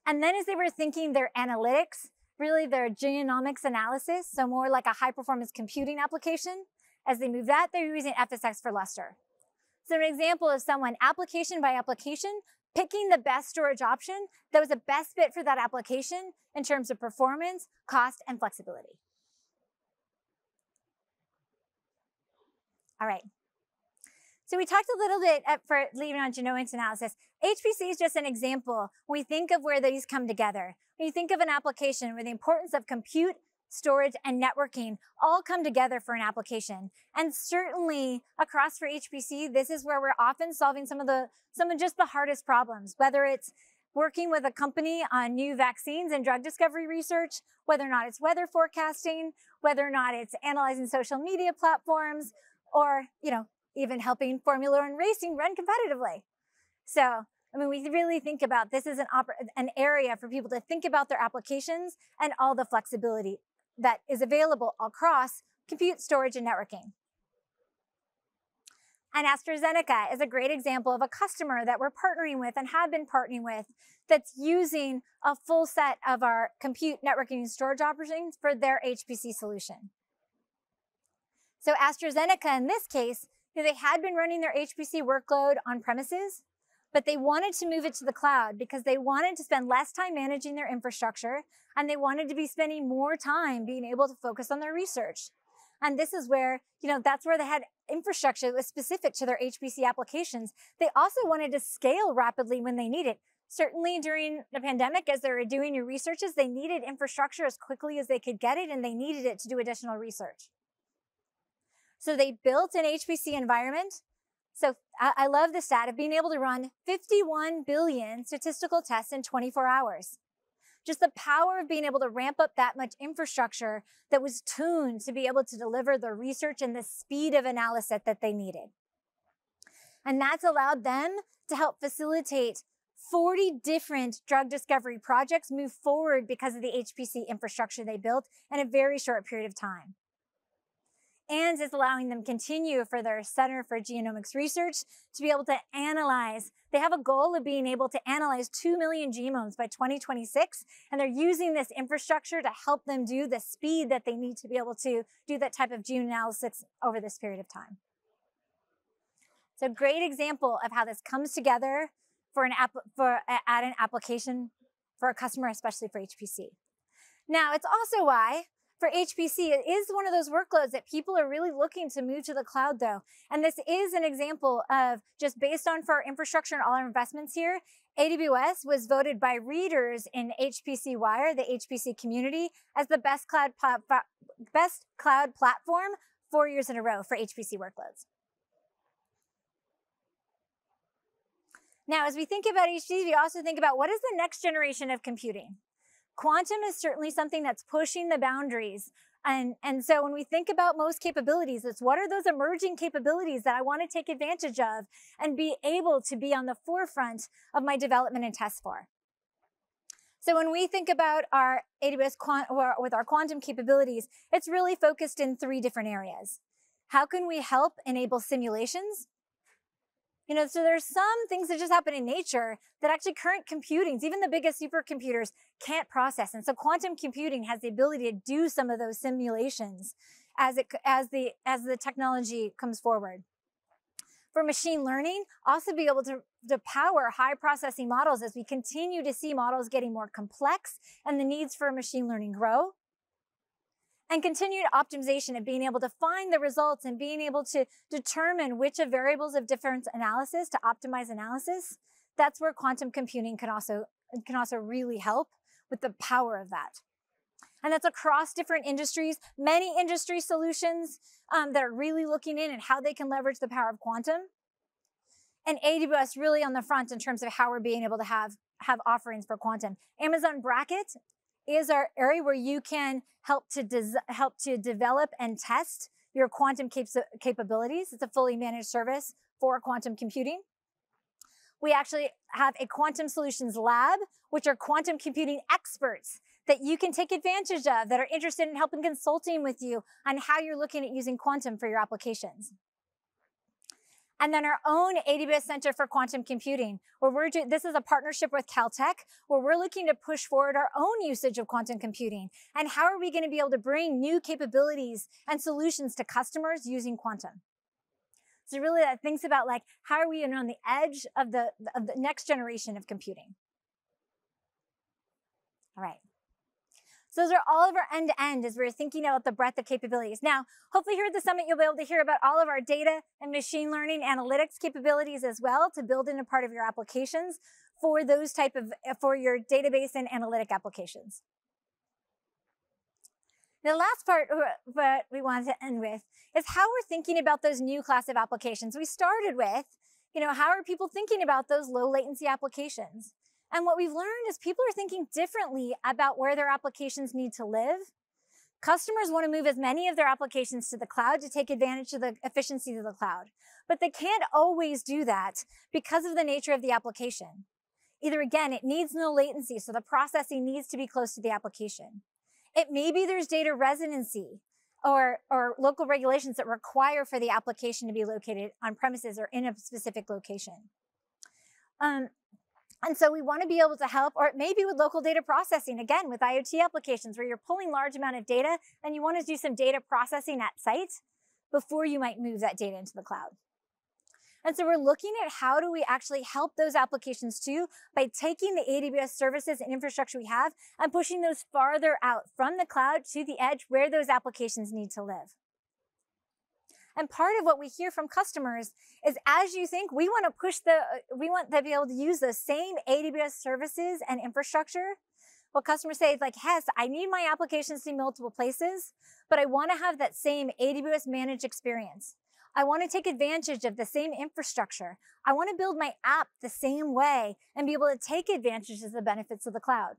And then as they were thinking their analytics, really their genomics analysis, so more like a high-performance computing application, as they moved that, they were using FSx for Lustre. So an example of someone application by application picking the best storage option that was the best fit for that application in terms of performance, cost, and flexibility. All right. So we talked a little bit for leaving on genomics analysis. HPC is just an example when we think of where these come together. When you think of an application where the importance of compute, storage, and networking all come together for an application. And certainly across for HPC, this is where we're often solving some of just the hardest problems, whether it's working with a company on new vaccines and drug discovery research, whether or not it's weather forecasting, whether or not it's analyzing social media platforms, or, even helping Formula One racing run competitively. So, I mean, we really think about this as an area for people to think about their applications and all the flexibility that is available across compute, storage, and networking. And AstraZeneca is a great example of a customer that we're partnering with and have been partnering with that's using a full set of our compute, networking, and storage options for their HPC solution. So AstraZeneca, in this case, they had been running their HPC workload on premises, but they wanted to move it to the cloud because they wanted to spend less time managing their infrastructure, and they wanted to be spending more time being able to focus on their research. And this is where, that's where they had infrastructure that was specific to their HPC applications. They also wanted to scale rapidly when they needed. Certainly during the pandemic, as they were doing your researches, they needed infrastructure as quickly as they could get it, and they needed it to do additional research. So they built an HPC environment. So I love the stat of being able to run 51 billion statistical tests in 24 hours. Just the power of being able to ramp up that much infrastructure that was tuned to be able to deliver the research and the speed of analysis that they needed. And that's allowed them to help facilitate 40 different drug discovery projects move forward because of the HPC infrastructure they built in a very short period of time. And it's allowing them continue for their Center for Genomics Research to be able to analyze. They have a goal of being able to analyze 2 million genomes by 2026, and they're using this infrastructure to help them do the speed that they need to be able to do that type of genome analysis over this period of time. So, great example of how this comes together for at an application for a customer, especially for HPC. Now, it's also why for HPC, it is one of those workloads that people are really looking to move to the cloud, though. And this is an example of just based on for our infrastructure and all our investments here, AWS was voted by readers in HPC Wire, the HPC community, as the best cloud platform 4 years in a row for HPC workloads. Now, as we think about HPC, we also think about what is the next generation of computing. Quantum is certainly something that's pushing the boundaries. And so when we think about most capabilities, it's what are those emerging capabilities that I want to take advantage of and be able to be on the forefront of my development and test for. So when we think about our AWS with our quantum capabilities, it's really focused in 3 different areas. How can we help enable simulations? So there's some things that just happen in nature that actually current computings, even the biggest supercomputers, can't process. And so quantum computing has the ability to do some of those simulations as the technology comes forward. For machine learning, also be able to power high processing models as we continue to see models getting more complex and the needs for machine learning grow. And continued optimization of being able to find the results and being able to determine which of variables of difference analysis to optimize analysis. That's where quantum computing can also really help with the power of that. And that's across different industries, many industry solutions that are really looking in at how they can leverage the power of quantum. And AWS really on the front in terms of how we're being able to have offerings for quantum. Amazon Bracket is our area where you can help to develop and test your quantum capabilities. It's a fully managed service for quantum computing. We actually have a quantum solutions lab, which are quantum computing experts that you can take advantage of that are interested in helping consulting with you on how you're looking at using quantum for your applications. And then our own AWS Center for Quantum Computing, where this is a partnership with Caltech, where we're looking to push forward our own usage of quantum computing. And how are we going to be able to bring new capabilities and solutions to customers using quantum? So really that thinks about like, how are we on the edge of the next generation of computing? All right. So those are all of our end-to-end as we're thinking about the breadth of capabilities. Now, hopefully here at the summit, you'll be able to hear about all of our data and machine learning analytics capabilities as well to build in a part of your applications for those for your database and analytic applications. The last part what we wanted to end with is how we're thinking about those new class of applications. We started with, how are people thinking about those low latency applications? And what we've learned is people are thinking differently about where their applications need to live. Customers want to move as many of their applications to the cloud to take advantage of the efficiencies of the cloud. But they can't always do that because of the nature of the application. Either again, it needs no latency, so the processing needs to be close to the application. It may be there's data residency or local regulations that require for the application to be located on premises or in a specific location. And so we want to be able to help, or maybe with local data processing, again, with IoT applications where you're pulling large amount of data and you want to do some data processing at site before you might move that data into the cloud. And so we're looking at how do we actually help those applications too by taking the AWS services and infrastructure we have and pushing those farther out from the cloud to the edge where those applications need to live. And part of what we hear from customers is as you think, we want to be able to use the same AWS services and infrastructure. What customers say is like, yes, I need my applications to be multiple places, but I want to have that same AWS managed experience. I want to take advantage of the same infrastructure. I want to build my app the same way and be able to take advantage of the benefits of the cloud.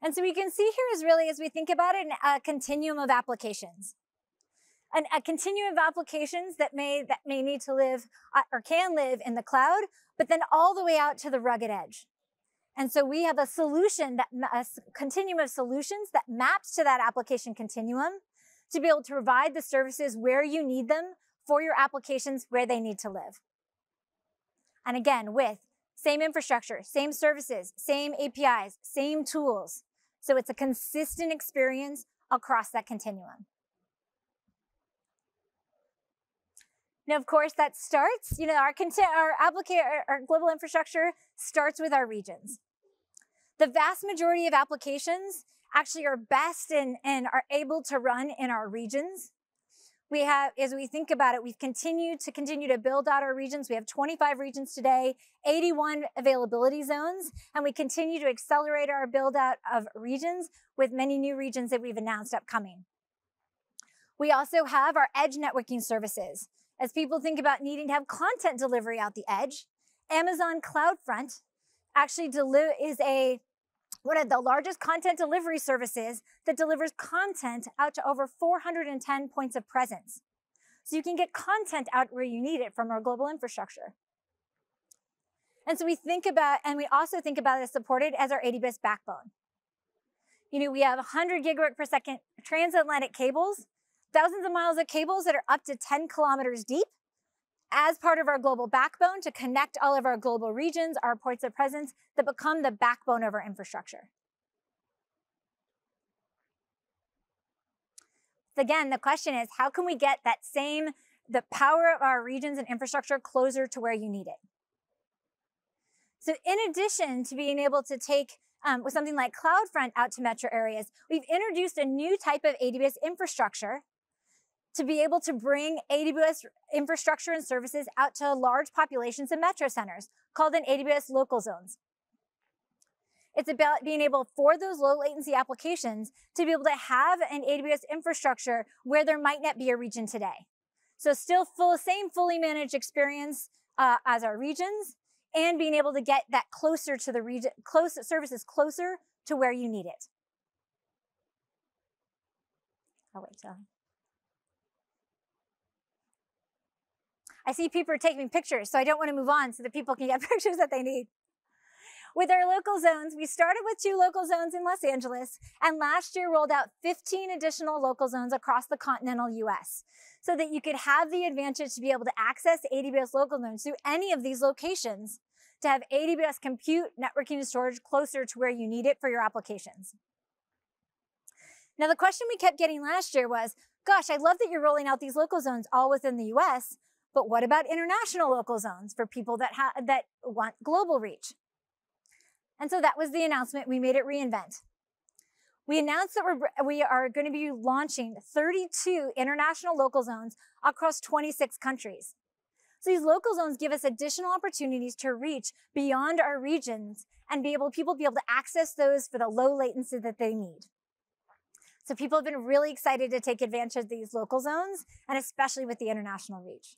And so we can see here is really, as we think about it, a continuum of applications. a continuum of applications that may need to live or can live in the cloud, but then all the way out to the rugged edge. And so we have a solution, a continuum of solutions that maps to that application continuum to be able to provide the services where you need them for your applications where they need to live. And again, with same infrastructure, same services, same APIs, same tools. So it's a consistent experience across that continuum. Now, of course, that starts, our global infrastructure starts with our regions. The vast majority of applications actually are best and are able to run in our regions. We have, as we think about it, we've continued to build out our regions. We have 25 regions today, 81 availability zones, and we continue to accelerate our build out of regions with many new regions that we've announced upcoming. We also have our edge networking services. As people think about needing to have content delivery out the edge, Amazon CloudFront actually is one of the largest content delivery services that delivers content out to over 410 points of presence. So you can get content out where you need it from our global infrastructure. And so we also think about it as supported as our Adibus backbone. We have 100 gigabit per second transatlantic cables, thousands of miles of cables that are up to 10 kilometers deep as part of our global backbone to connect all of our global regions, our points of presence that become the backbone of our infrastructure. So again, the question is, how can we get the power of our regions and infrastructure closer to where you need it? So in addition to being able to take with something like CloudFront out to metro areas, we've introduced a new type of AWS infrastructure to be able to bring AWS infrastructure and services out to large populations and metro centers called an AWS Local Zones. It's about being able for those low latency applications to be able to have an AWS infrastructure where there might not be a region today. So still same fully managed experience as our regions and being able to get that closer to the region, services closer to where you need it. Oh, wait, so. I see people are taking pictures, so I don't want to move on so that people can get pictures that they need. With our local zones, we started with 2 local zones in Los Angeles, and last year rolled out 15 additional local zones across the continental US, so that you could have the advantage to be able to access AWS local zones through any of these locations to have AWS compute, networking, and storage closer to where you need it for your applications. Now, the question we kept getting last year was, gosh, I love that you're rolling out these local zones all within the US, but what about international local zones for people that want global reach? And so that was the announcement we made at reInvent. We announced that we are going to be launching 32 international local zones across 26 countries. So these local zones give us additional opportunities to reach beyond our regions and people be able to access those for the low latency that they need. So people have been really excited to take advantage of these local zones, and especially with the international reach.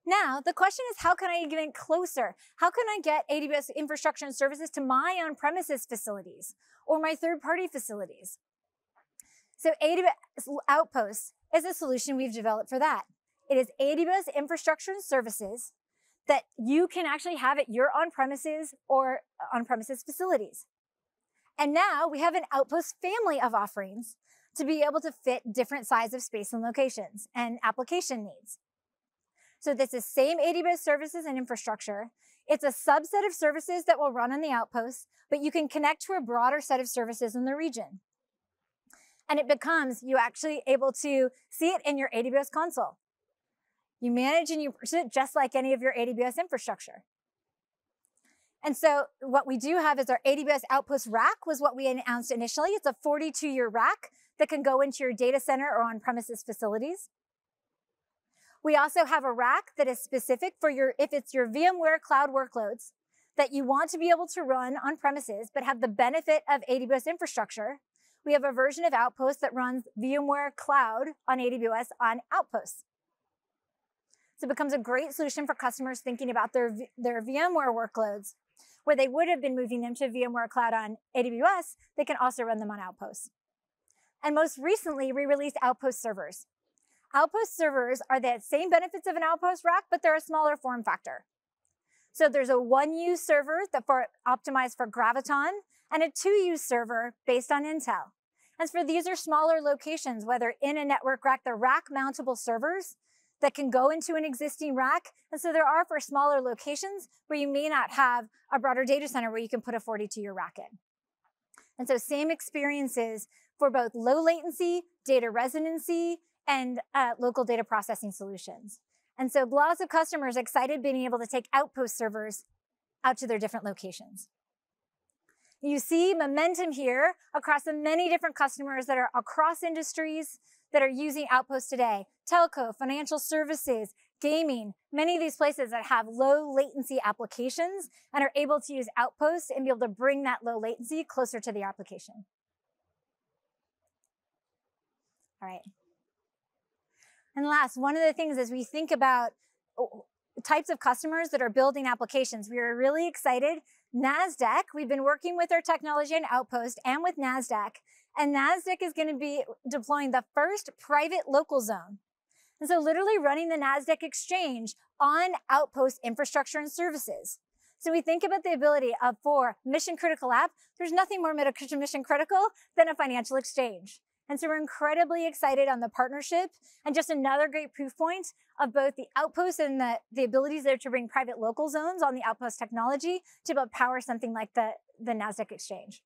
Now, the question is, how can I get in closer? How can I get AWS infrastructure and services to my on-premises facilities or my third-party facilities? So AWS Outpost is a solution we've developed for that. It is AWS infrastructure and services that you can actually have at your on-premises or on-premises facilities. And now we have an Outpost family of offerings to be able to fit different sizes of space and locations and application needs. So this is same AWS services and infrastructure. It's a subset of services that will run on the Outpost, but you can connect to a broader set of services in the region. And it becomes, you actually able to see it in your AWS console. You manage and you pursue it just like any of your AWS infrastructure. And so what we do have is our AWS Outpost rack was what we announced initially. It's a 42-year rack that can go into your data center or on-premises facilities. We also have a rack that is specific for if it's your VMware cloud workloads that you want to be able to run on premises, but have the benefit of AWS infrastructure. We have a version of Outpost that runs VMware Cloud on AWS on Outpost. So it becomes a great solution for customers thinking about their VMware workloads, where they would have been moving them to VMware Cloud on AWS, they can also run them on Outpost. And most recently, we released Outpost Servers. Outpost Servers are the same benefits of an Outpost rack, but they're a smaller form factor. So there's a 1U server optimized for Graviton and a 2U server based on Intel. And for these are smaller locations, whether in a network rack, they're rack mountable servers that can go into an existing rack. And so there are for smaller locations where you may not have a broader data center where you can put a 42-year rack in. And so same experiences for both low latency, data residency, and local data processing solutions. And so lots of customers excited being able to take Outpost servers out to their different locations. You see momentum here across the many different customers that are across industries that are using Outpost today. Telco, financial services, gaming, many of these places that have low latency applications and are able to use Outpost and be able to bring that low latency closer to the application. All right. And last, one of the things as we think about types of customers that are building applications, we are really excited. Nasdaq, we've been working with our technology in Outpost and with Nasdaq, and Nasdaq is going to be deploying the first private local zone. And so literally running the Nasdaq exchange on Outpost infrastructure and services. So we think about the ability of for mission critical app, there's nothing more mission critical than a financial exchange. And so we're incredibly excited on the partnership and just another great proof point of both the Outpost and the abilities there to bring private local zones on the Outpost technology to be able to power something like the Nasdaq exchange.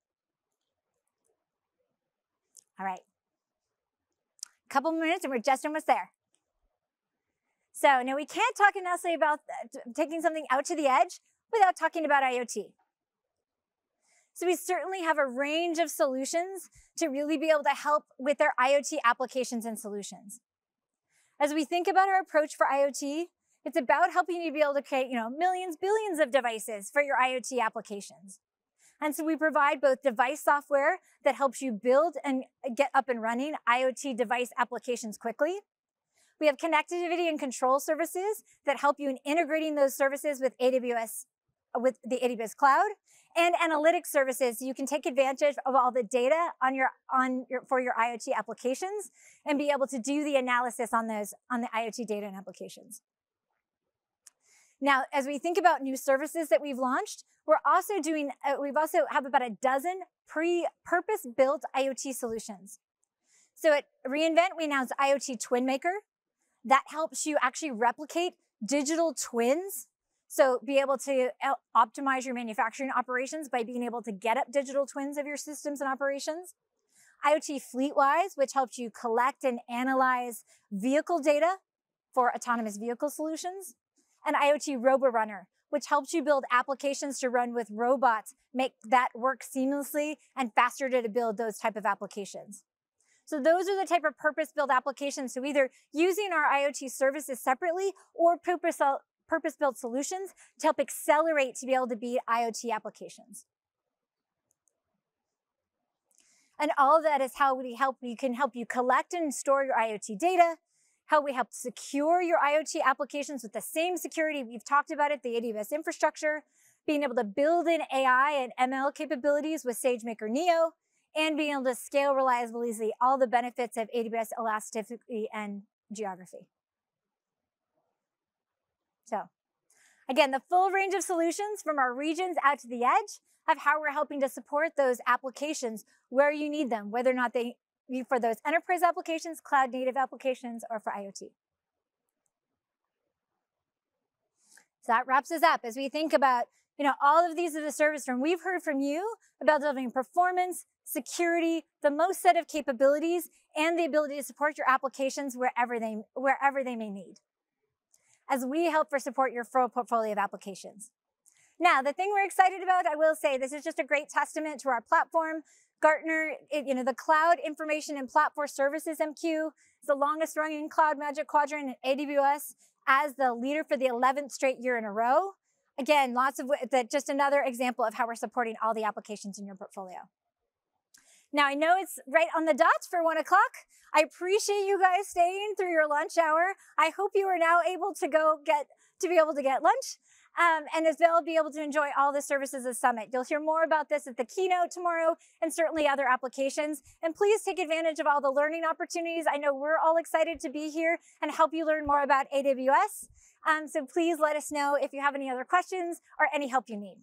All right. A couple more minutes and we're just almost there. So now we can't talk enough about taking something out to the edge without talking about IoT. So we certainly have a range of solutions to really be able to help with their IoT applications and solutions. As we think about our approach for IoT, it's about helping you be able to create, millions, billions of devices for your IoT applications. And so we provide both device software that helps you build and get up and running IoT device applications quickly. We have connectivity and control services that help you in integrating those services with AWS, with the AWS Cloud, and analytics services. You can take advantage of all the data for your IoT applications and be able to do the analysis on the IoT data and applications. Now, as we think about new services that we've launched, we've also have about a dozen purpose-built IoT solutions. So at reInvent, we announced Iot Twin Maker. That helps you actually replicate digital twins. So be able to optimize your manufacturing operations by being able to get up digital twins of your systems and operations. Iot Fleetwise, which helps you collect and analyze vehicle data for autonomous vehicle solutions. And Iot RoboRunner, which helps you build applications to run with robots, make that work seamlessly and faster to build those type of applications. So those are the type of purpose-built applications. So either using our IoT services separately or purpose-built solutions to help accelerate to be able to be IoT applications. And all of that is how we can help you collect and store your IoT data, how we help secure your IoT applications with the same security we've talked about at the AWS infrastructure, being able to build in AI and ML capabilities with SageMaker Neo, and being able to scale reliably all the benefits of AWS elasticity and geography. So again, the full range of solutions from our regions out to the edge of how we're helping to support those applications where you need them, whether or not they be for those enterprise applications, cloud native applications, or for IoT. So that wraps us up as we think about, all of these are the services from we've heard from you about delivering performance, security, the most set of capabilities, and the ability to support your applications wherever they may need, as we help support your full portfolio of applications. Now, the thing we're excited about, I will say, this is just a great testament to our platform. Gartner, the Cloud Information and Platform Services MQ is the longest running Cloud Magic Quadrant in AWS as the leader for the 11th straight year in a row. Again, just another example of how we're supporting all the applications in your portfolio. Now, I know it's right on the dot for 1 o'clock. I appreciate you guys staying through your lunch hour. I hope you are now able to be able to get lunch. and as well be able to enjoy all the services of Summit. You'll hear more about this at the keynote tomorrow and certainly other applications. And please take advantage of all the learning opportunities. I know we're all excited to be here and help you learn more about AWS. So please let us know if you have any other questions or any help you need.